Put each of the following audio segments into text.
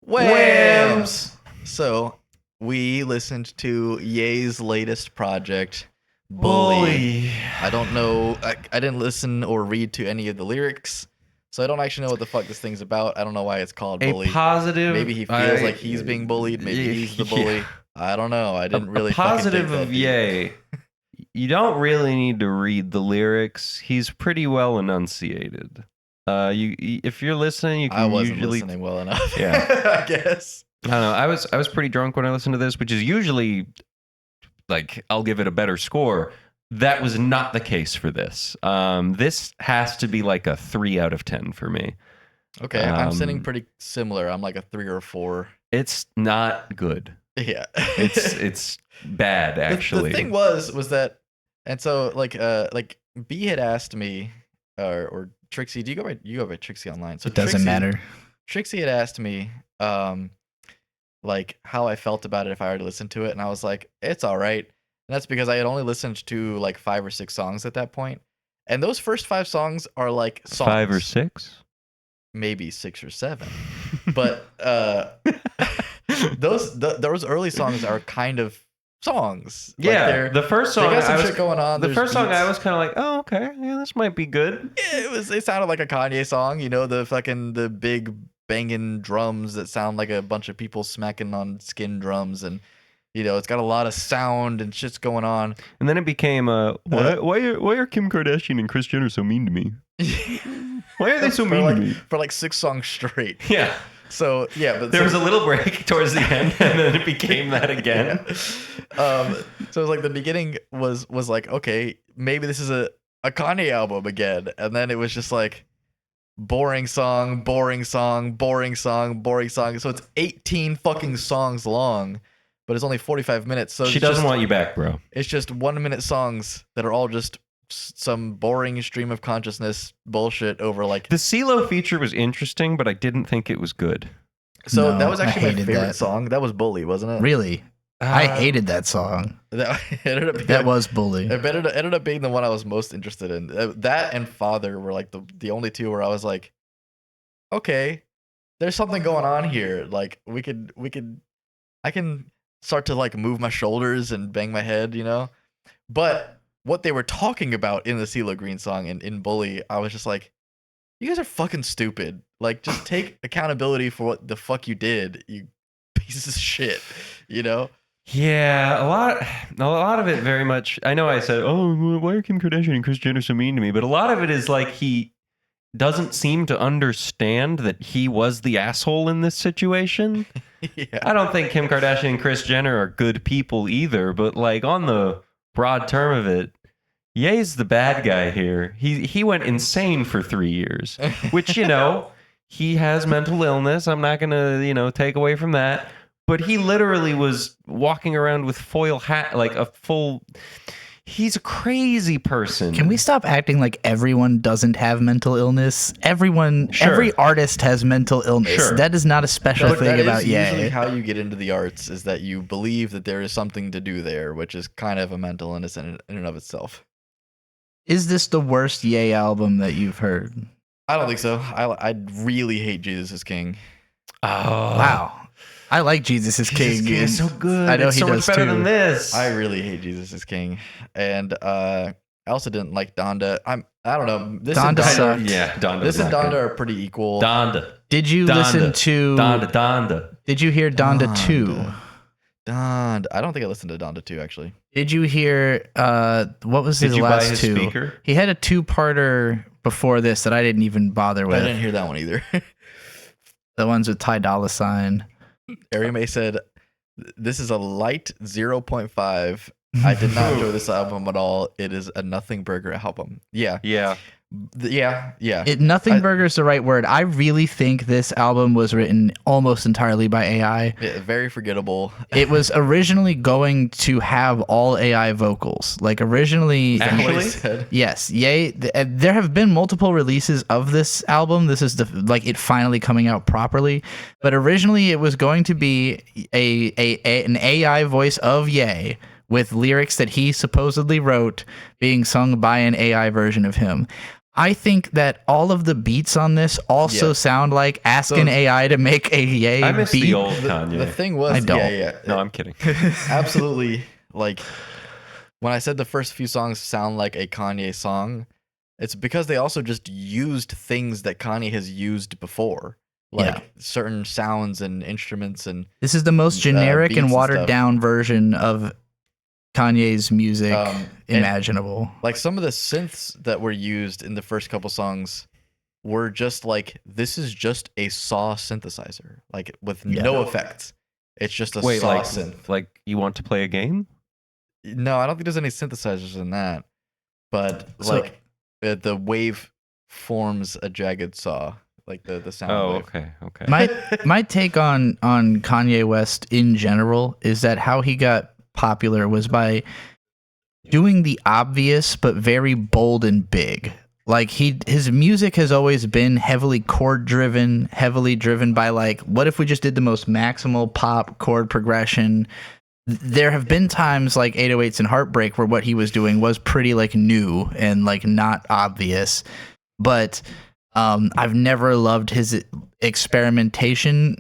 Whams! So, we listened to Ye's latest project, Bully. I don't know. I didn't listen or read to any of the lyrics, so I don't actually know what the fuck this thing's about. I don't know why it's called Bully. A positive. Maybe he feels like he's being bullied. Maybe he's the bully. I don't know. I didn't really. A positive fucking of Ye. You don't really need to read the lyrics. He's pretty well enunciated. If you're listening, you can I wasn't usually listening well enough. Yeah. I guess. I don't know. I was pretty drunk when I listened to this, which is usually like I'll give it a better score. That was not the case for this. This has to be like a 3 out of 10 for me. Okay, I'm sitting pretty similar. I'm like a 3 or a 4. It's not good. Yeah, it's bad actually. The thing was that, and so like B had asked me, or Trixie, you go by Trixie online? So it doesn't matter. Trixie had asked me, like how I felt about it if I were to listen to it, and I was like, it's all right. And that's because I had only listened to like 5 or 6 songs at that point, and those first 5 songs are like songs. 5 or 6, maybe 6 or 7, but those early songs are kind of songs. Yeah, like the first song they got some I was, shit going on. The first song I was kind of like, oh okay, yeah, this might be good. Yeah, it sounded like a Kanye song, you know, the big banging drums that sound like a bunch of people smacking on skin drums, and you know, it's got a lot of sound and shit's going on. And then it became why are Kim Kardashian and Kris Jenner so mean to me? Why are they so mean to me? For like 6 songs straight. Yeah. So yeah, but there was a little break towards the end, and then it became that again. Yeah. So it was like the beginning was like, okay, maybe this is a Kanye album again, and then it was just like boring song, boring song, boring song, boring song. So it's 18 fucking songs long, but it's only 45 minutes. So she doesn't want you back, bro. It's just 1-minute songs that are all just some boring stream of consciousness bullshit over like the CeeLo feature was interesting, but I didn't think it was good. So No, that was actually my favorite that song. That was Bully, wasn't it? Really? I hated that song. That ended up being, That was Bully. It ended up being the one I was most interested in. That and Father were like the only two where I was like, okay, there's something going on here. Like we could I can start to like move my shoulders and bang my head, you know? But what they were talking about in the CeeLo Green song and in Bully, I was just like, you guys are fucking stupid. Like, just take accountability for what the fuck you did, you pieces of shit, you know? Yeah, a lot of it very much. I know I said, oh, why are Kim Kardashian and Kris Jenner so mean to me? But a lot of it is like he doesn't seem to understand that he was the asshole in this situation. Yeah. I don't think Kim Kardashian and Kris Jenner are good people either, but like on the broad term of it, Ye's the bad guy here. He went insane for 3 years, which, you know, he has mental illness. I'm not going to, you know, take away from that. But he literally was walking around with foil hat, like a full... He's a crazy person. Can we stop acting like everyone doesn't have mental illness? Everyone, Sure. Every artist has mental illness. Sure. That is not a special But thing that about is usually Ye. how you get into the arts, is that you believe that there is something to do there, which is kind of a mental illness in and of itself. Is this the worst Ye album that you've heard? I don't think so. I really hate Jesus is King. Oh, Wow. I like Jesus is King. King is so good. I know it's he so does much better too. than this. I really hate Jesus is King. And I also didn't like Donda. I don't know. This Donda and Donda, sucked. Yeah, Donda. this was and not Donda good. are pretty equal. Donda. Did you listen to Donda. Did you hear Donda 2? Donda. I don't think I listened to Donda 2 actually. Did you heir what was Did his you buy last his 2? speaker? He had a 2-parter before this that I didn't even bother I with. didn't hear that one either. The ones with Ty Dolla $ign. Ari May said, "This is a light 0.5. I did not enjoy this album at all. It is a nothing burger album." Yeah. Yeah. Yeah. Nothing burger is the right word. I really think this album was written almost entirely by AI. Yeah, very forgettable. It was originally going to have all AI vocals. Like originally, Is that what he Actually? said? yes, there have been multiple releases of this album. This is it finally coming out properly. But originally, it was going to be an AI voice of Ye with lyrics that he supposedly wrote being sung by an AI version of him. I think that all of the beats on this also sound like asking AI to make a Ye I miss beat. the old Kanye. The thing was, I don't. yeah. No, I'm kidding. Absolutely. Like when I said the first few songs sound like a Kanye song, it's because they also just used things that Kanye has used before, like certain sounds and instruments and This is the most generic beats and and watered stuff. down version of Kanye's music and, imaginable. like some of the synths that were used in the first couple songs were just like, this is just a saw synthesizer, like with no effects. It's just a Wait, saw like, synth. like you want to play a game? No, I don't think there's any synthesizers in that. But So- like the wave forms a jagged saw, like the sound Oh, wave. okay. My take on Kanye West in general is that how he got popular was by doing the obvious but very bold and big. Like his music has always been heavily chord driven, heavily driven by like, what if we just did the most maximal pop chord progression? There have been times like 808s and Heartbreak where what he was doing was pretty like new and like not obvious. But I've never loved his experimentation,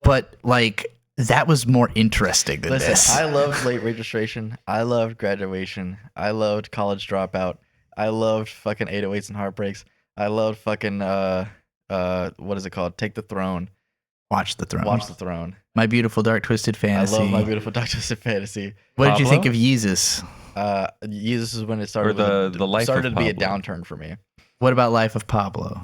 but like that was more interesting than Listen, this. I loved Late Registration. I loved Graduation. I loved College Dropout. I loved fucking 808s and Heartbreaks. I loved fucking what is it called? Take the Throne. Watch the Throne. Watch the Throne. My Beautiful Dark Twisted Fantasy. I love My Beautiful Dark Twisted Fantasy. What did you Pablo? think of Yeezus? Jesus is when it started. Or the Life started of to be a Pablo. downturn for me. What about Life of Pablo?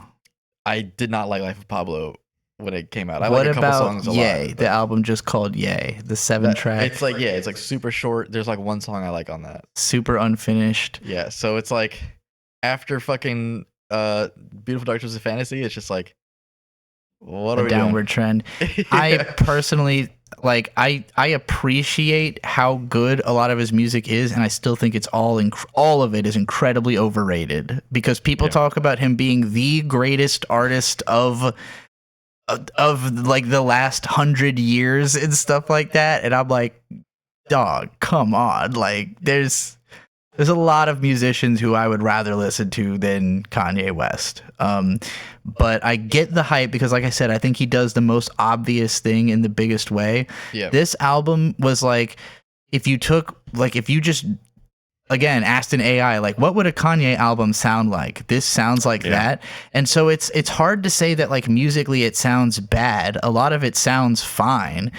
I did not like Life of Pablo when it came out. I What like a couple about songs a Yay? lot. The album just called Yay, the 7-track, It's like it's like super short. There's like one song I like on that. super unfinished. Yeah, so it's like after fucking Beautiful Dark Twisted Fantasy, it's just like, what are A we downward trend. doing? I personally like. I appreciate how good a lot of his music is, and I still think it's all of it is incredibly overrated because people talk about him being the greatest artist of like the last 100 years and stuff like that, and I'm like, dog, come on! Like, there's a lot of musicians who I would rather listen to than Kanye West. But I get the hype because, like I said, I think he does the most obvious thing in the biggest way. Yeah. This album was like, if you just, again, asked an AI, like, what would a Kanye album sound like? This sounds like that. And so it's hard to say that, like, musically it sounds bad. A lot of it sounds fine.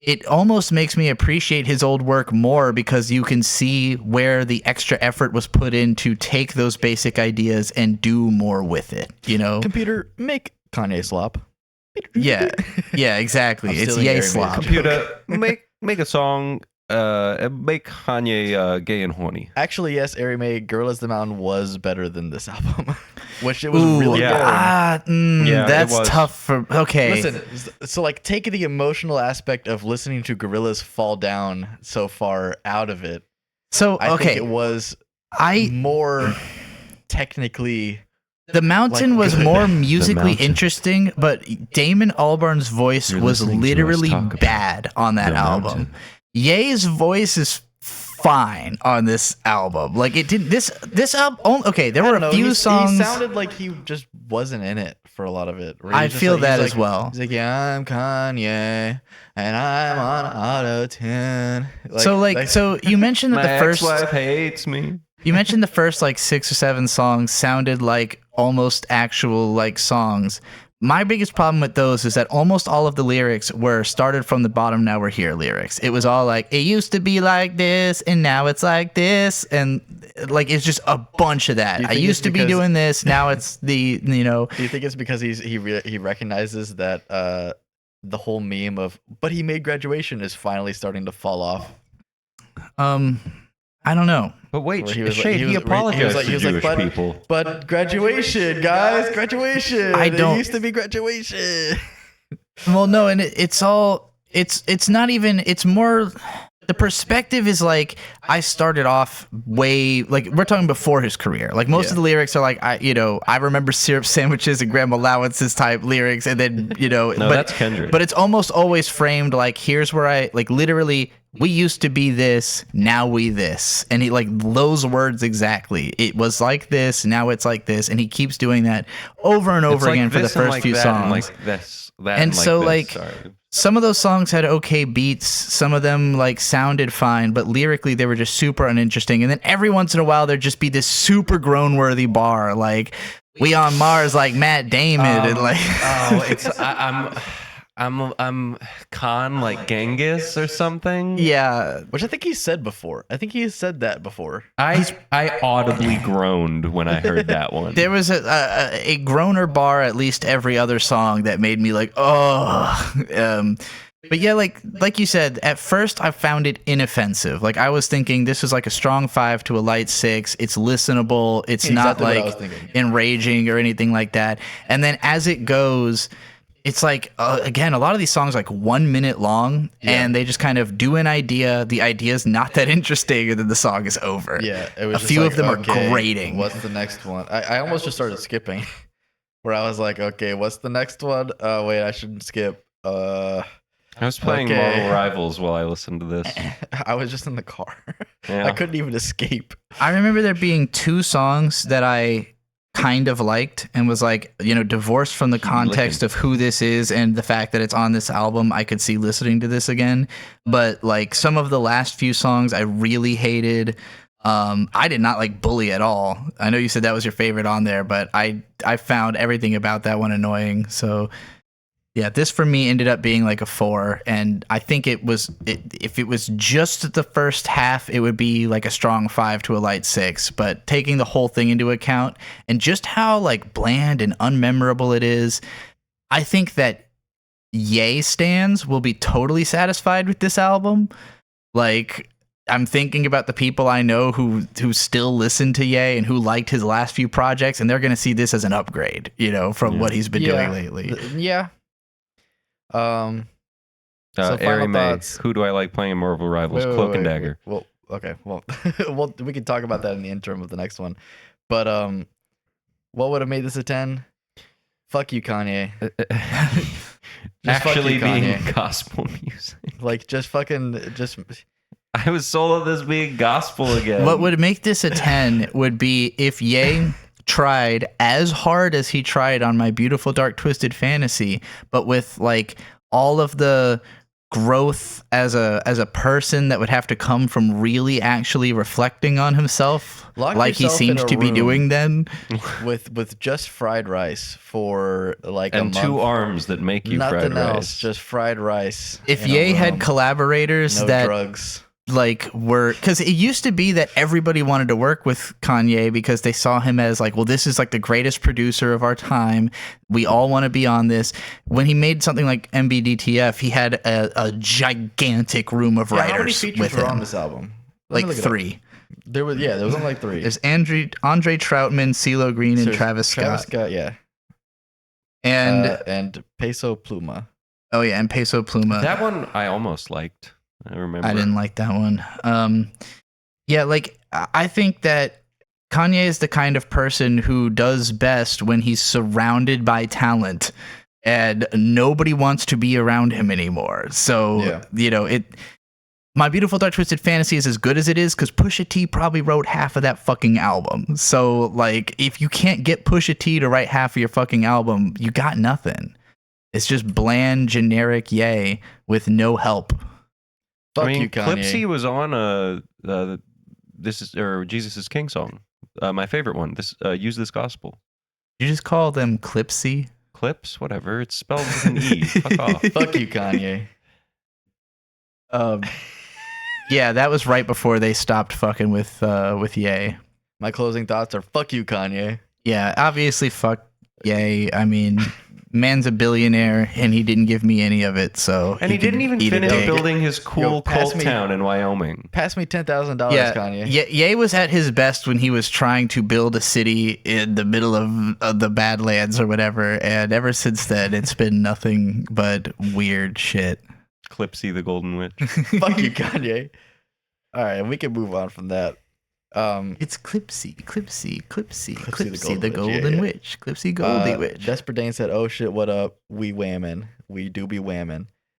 It almost makes me appreciate his old work more because you can see where the extra effort was put in to take those basic ideas and do more with it, you know? Computer, make Kanye slop. Yeah, exactly. I'm It's stealing Yay Gary May's slop. Computer, make a song. Make Kanye gay and horny. Actually, yes, Ari May, Gorillaz the Mountain was better than this album, which it was Ooh, really boring. Yeah, it that's was. tough for. Okay, Listen, so like take the emotional aspect of listening to Gorillaz fall down so far out of it. so I think it okay, was I more technically. the mountain like, was good. more musically Mountain. interesting, but Damon Albarn's voice You're was listening to us literally talk about bad on that the album. mountain. Ye's voice is fine on this album. Like it did this album. Okay, there were a few songs. He sounded like he just wasn't in it for a lot of it. Where he I was just feel like- that he's as like- well. He's like, yeah, I'm Kanye, and I'm on auto tune. So you mentioned that My the first ex-wife hates me. you mentioned the first like 6 or 7 songs sounded like almost actual like songs. My biggest problem with those is that almost all of the lyrics were started from the bottom, now we're here lyrics. It was all like, it used to be like this, and now it's like this. And like, it's just a bunch of that. Do you I think used it's to be because- doing this. Now it's the, you know, Do you think it's because he recognizes that the whole meme of "but he made Graduation" is finally starting to fall off? I don't know. But wait, Where he was like- Shade, he he was- apologized he to was like, Jewish "But- people. But graduation, guys, graduation. I don't- It used to be graduation. Well, no, and it's not even, it's more, the perspective is like, I started off way, like, we're talking before his career. Like, most of the lyrics are like, I remember syrup sandwiches and grandma allowances type lyrics, and then, No, but that's Kendrick. But it's almost always framed like, here's where I, like, literally, we used to be this, now we this. And he like those words exactly. It was like this, now it's like this. And he keeps doing that over and over It's again like for the this and first like few that songs. and like this, that And so, this. like, Sorry. some of those songs had okay beats. Some of them like sounded fine, but lyrically they were just super uninteresting. And then every once in a while there'd just be this super groan-worthy bar, like "We on Mars" like Matt Damon, and like I'm Khan like Genghis or something. yeah, Which I think he said before. I think he has said that before. I audibly groaned when I heard that one. there was a groaner bar at least every other song that made me like oh. But yeah, like you said, at first I found it inoffensive. Like I was thinking this is like a strong 5 to a light 6. It's listenable. It's not Exactly what I was like thinking. enraging or anything like that. And then as it goes, it's like again, a lot of these songs are like 1 minute long, and they just kind of do an idea. The idea is not that interesting, and then the song is over. Yeah, it was a just few like, of them okay, are grating. What's the next one? I almost just started skipping, where I was like, okay, what's the next one? Wait, I shouldn't skip. I was playing okay. Marvel Rivals while I listened to this. I was just in the car. Yeah. I couldn't even escape. I remember there being 2 songs that I kind of liked and was like, you know, divorced from the context of who this is and the fact that it's on this album, I could see listening to this again. But like some of the last few songs I really hated. I did not like Bully at all. I know you said that was your favorite on there, but I found everything about that one annoying. So yeah, this for me ended up being like a 4, and I think if it was just the first half, it would be like a strong 5 to a light 6. But taking the whole thing into account and just how like bland and unmemorable it is, I think that Ye stans will be totally satisfied with this album. Like I'm thinking about the people I know who still listen to Ye and who liked his last few projects, and they're gonna see this as an upgrade, you know, from what he's been doing lately. Yeah. So Airy final May, thoughts. who do I like playing in Marvel Rivals? Cloak and Dagger. Well, okay. Well, well, we can talk about that in the interim of the next one. But what would have made this a 10? Fuck you, Kanye. Just fuck Actually you, being Kanye. gospel music. Like, just fucking, just. I was sold on this being gospel again. What would make this a 10 would be if Ye tried as hard as he tried on My Beautiful Dark Twisted Fantasy, but with like all of the growth as a person that would have to come from really actually reflecting on himself, Lock like he yourself in seems a to be room doing then. with just fried rice for like and a month. 2 arms that make you Nothing fried else, rice. just fried rice. If in a Ye had room, collaborators no that drugs. like were, because it used to be that everybody wanted to work with Kanye because they saw him as like, well, this is like the greatest producer of our time, we all want to be on this. When he made something like MBDTF, he had a gigantic room of Yeah, how many writers features with were on him, this album? Let me like look it up. 3. There was only like 3. There's Andre Troutman, CeeLo Green, and There's Travis Scott. yeah, And Peso Pluma. oh yeah, and Peso Pluma. That one I almost liked. I remember. I didn't like that one. Yeah, like I think that Kanye is the kind of person who does best when he's surrounded by talent and nobody wants to be around him anymore. So, Yeah. you know, My Beautiful Dark Twisted Fantasy is as good as it is because Pusha T probably wrote half of that fucking album. So, like, if you can't get Pusha T to write half of your fucking album, you got nothing. It's just bland, generic Ye with no help. Fuck I mean, you, Kanye. Clipsy was on Jesus is King song. My favorite one. Use This Gospel. You just call them Clipsy? Clips, whatever. It's spelled with an E. Fuck off. Fuck you, Kanye. Yeah, that was right before they stopped fucking with Ye. My closing thoughts are fuck you, Kanye. Yeah, obviously fuck Ye. I mean, man's a billionaire and he didn't give me any of it, so And he didn't can even eat a finish dick. building his cool pass cult me- town in Wyoming. Pass me $10,000, Yeah, Kanye. Ye was at his best when he was trying to build a city in the middle of the Badlands or whatever, and ever since then, it's been nothing but weird shit. Clipsy the Golden Witch. Fuck you, Kanye. All right, we can move on from that. It's Clipsy the Golden Golden Witch, Witch. Clipsy Goldie Witch. Desperate Dane said, "Oh shit, what up? We whammin'. We do be whammin'."